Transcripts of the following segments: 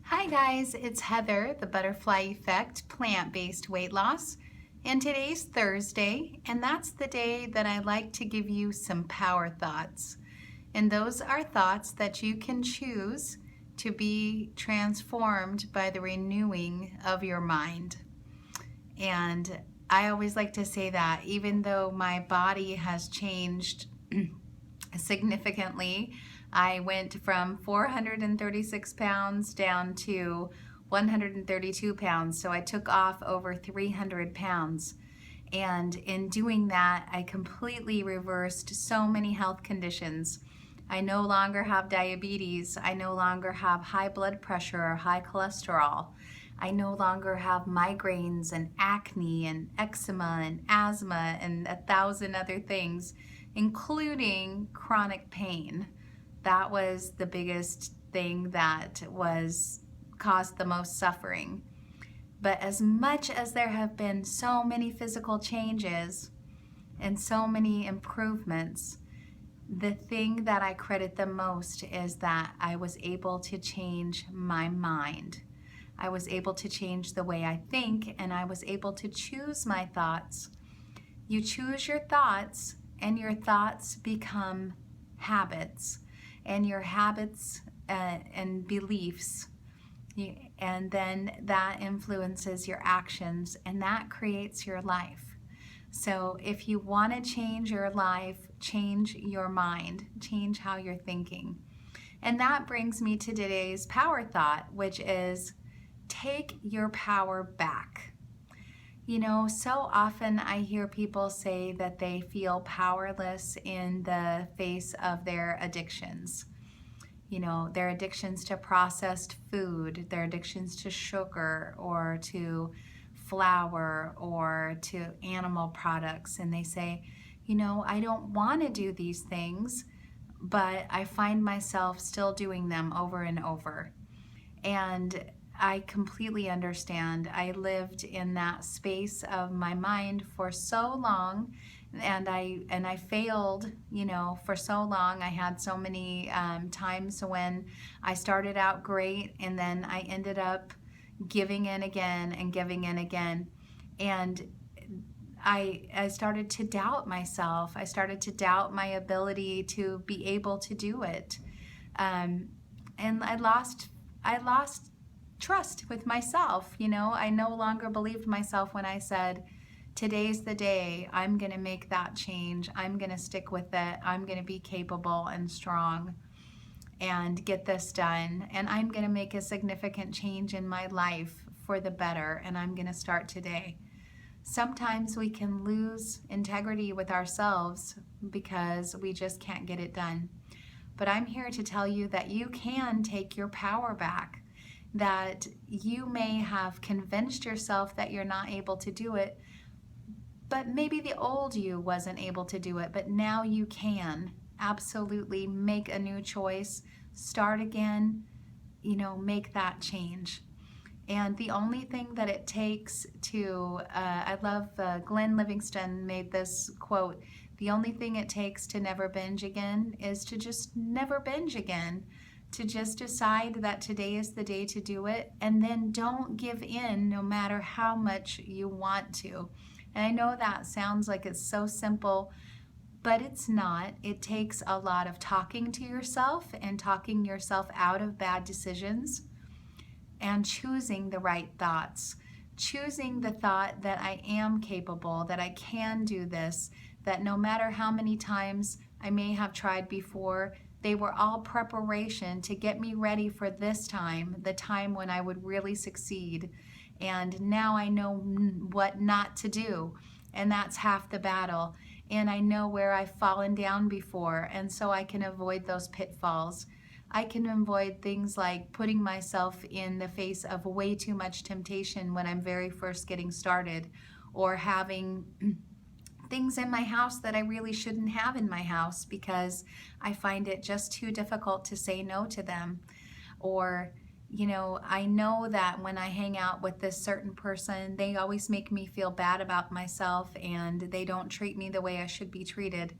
Hi guys, it's Heather, the Butterfly Effect plant-based weight loss. And today's Thursday, and that's the day that I like to give you some power thoughts. And those are thoughts that you can choose to be transformed by the renewing of your mind. And I always like to say that even though my body has changed significantly, I went from 436 pounds down to 132 pounds, so I took off over 300 pounds. And in doing that, I completely reversed so many health conditions. I no longer have diabetes. I no longer have high blood pressure or high cholesterol. I no longer have migraines and acne and eczema and asthma and 1,000 other things, including chronic pain. That was the biggest thing that caused the most suffering. But as much as there have been so many physical changes and so many improvements, the thing that I credit the most is that I was able to change my mind. I was able to change the way I think, and I was able to choose my thoughts. You choose your thoughts, and your thoughts become habits, and your habits and beliefs, and then that influences your actions, and that creates your life. So if you want to change your life, change your mind, change how you're thinking. And that brings me to today's power thought, which is take your power back. You know, so often I hear people say that they feel powerless in the face of their addictions. You know, their addictions to processed food, their addictions to sugar or to flour or to animal products. And they say, you know, I don't want to do these things, but I find myself still doing them over and over. And I completely understand. I lived in that space of my mind for so long, and I failed, you know, for so long. I had so many times when I started out great, and then I ended up giving in again and giving in again. And I started to doubt myself. I started to doubt my ability to be able to do it. And I lost trust with myself. You know, I no longer believed myself when I said, today's the day, I'm going to make that change. I'm going to stick with it. I'm going to be capable and strong and get this done. And I'm going to make a significant change in my life for the better. And I'm going to start today. Sometimes we can lose integrity with ourselves because we just can't get it done. But I'm here to tell you that you can take your power back, that you may have convinced yourself that you're not able to do it, but maybe the old you wasn't able to do it, but now you can absolutely make a new choice, start again, you know, make that change. And the only thing that it takes to, I love Glenn Livingston made this quote, the only thing it takes to never binge again is to just never binge again. To just decide that today is the day to do it, and then don't give in no matter how much you want to. And I know that sounds like it's so simple, but it's not. It takes a lot of talking to yourself and talking yourself out of bad decisions and choosing the right thoughts. Choosing the thought that I am capable, that I can do this, that no matter how many times I may have tried before, they were all preparation to get me ready for this time, the time when I would really succeed. And now I know what not to do, and that's half the battle. And I know where I've fallen down before, and so I can avoid those pitfalls. I can avoid things like putting myself in the face of way too much temptation when I'm very first getting started, or having things in my house that I really shouldn't have in my house because I find it just too difficult to say no to them. Or, you know, I know that when I hang out with this certain person, they always make me feel bad about myself and they don't treat me the way I should be treated.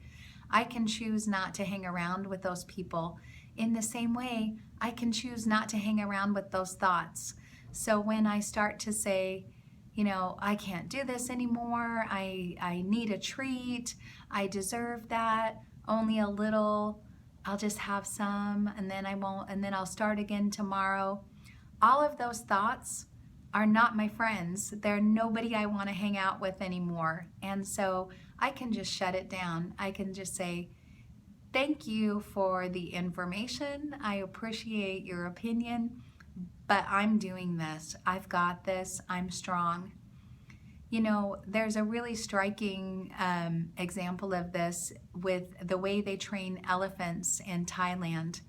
I can choose not to hang around with those people. In the same way, I can choose not to hang around with those thoughts. So when I start to say, you know, I can't do this anymore, I need a treat, I deserve that, only a little, I'll just have some, and then I won't, and then I'll start again tomorrow. All of those thoughts are not my friends. They're nobody I want to hang out with anymore. And so I can just shut it down. I can just say, thank you for the information. I appreciate your opinion, but I'm doing this. I've got this. I'm strong. You know, there's a really striking example of this with the way they train elephants in Thailand.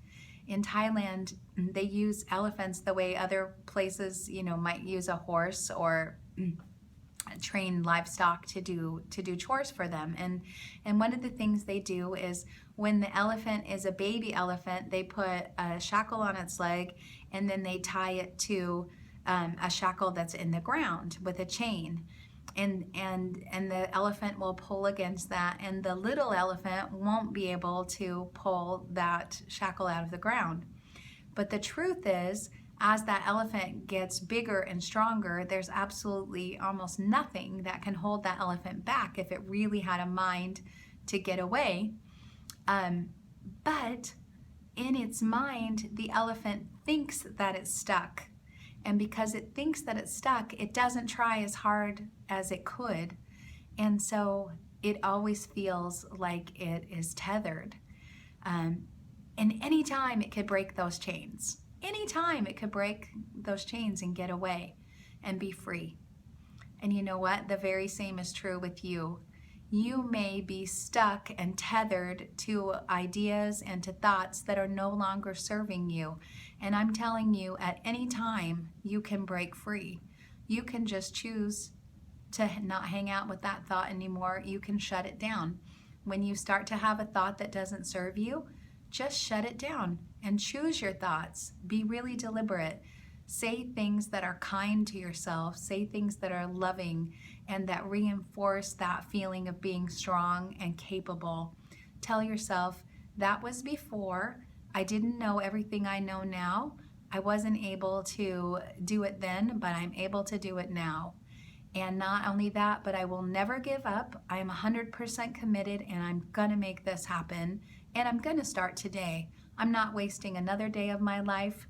In Thailand, they use elephants the way other places, you know, might use a horse or train livestock to do chores for them. And one of the things they do is when the elephant is a baby elephant, they put a shackle on its leg and then they tie it to a shackle that's in the ground with a chain. And the elephant will pull against that, and the little elephant won't be able to pull that shackle out of the ground. But the truth is, as that elephant gets bigger and stronger, there's absolutely almost nothing that can hold that elephant back if it really had a mind to get away. But in its mind, the elephant thinks that it's stuck. And because it thinks that it's stuck, it doesn't try as hard as it could. And so it always feels like it is tethered. And anytime it could break those chains. Anytime it could break those chains and get away and be free. And you know what? The very same is true with you. You may be stuck and tethered to ideas and to thoughts that are no longer serving you. And I'm telling you, at any time, you can break free. You can just choose to not hang out with that thought anymore. You can shut it down. When you start to have a thought that doesn't serve you, just shut it down and choose your thoughts. Be really deliberate. Say things that are kind to yourself. Say things that are loving and that reinforce that feeling of being strong and capable. Tell yourself, that was before. I didn't know everything I know now. I wasn't able to do it then, but I'm able to do it now. And not only that, but I will never give up. I am 100% committed and I'm going to make this happen. And I'm going to start today. I'm not wasting another day of my life.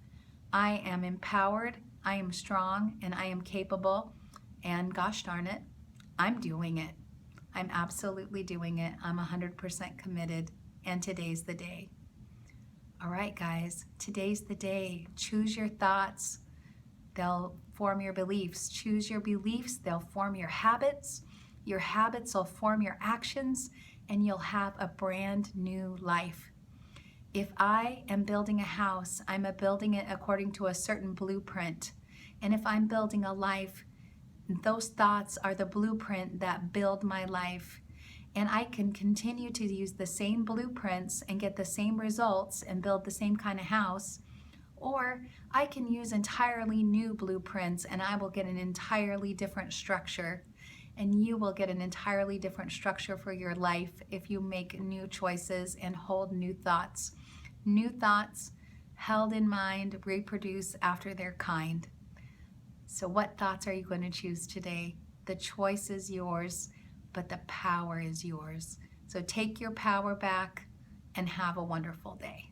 I am empowered, I am strong, and I am capable. And gosh darn it, I'm doing it. I'm absolutely doing it. I'm 100% committed. And today's the day. All right, guys, today's the day. Choose your thoughts. They'll form your beliefs. Choose your beliefs. They'll form your habits. Your habits will form your actions, and you'll have a brand new life. If I am building a house, I'm building it according to a certain blueprint. And if I'm building a life, those thoughts are the blueprint that build my life. And I can continue to use the same blueprints and get the same results and build the same kind of house. Or I can use entirely new blueprints and I will get an entirely different structure. And you will get an entirely different structure for your life if you make new choices and hold new thoughts. New thoughts, held in mind, reproduce after their kind. So what thoughts are you going to choose today? The choice is yours, but the power is yours. So take your power back and have a wonderful day.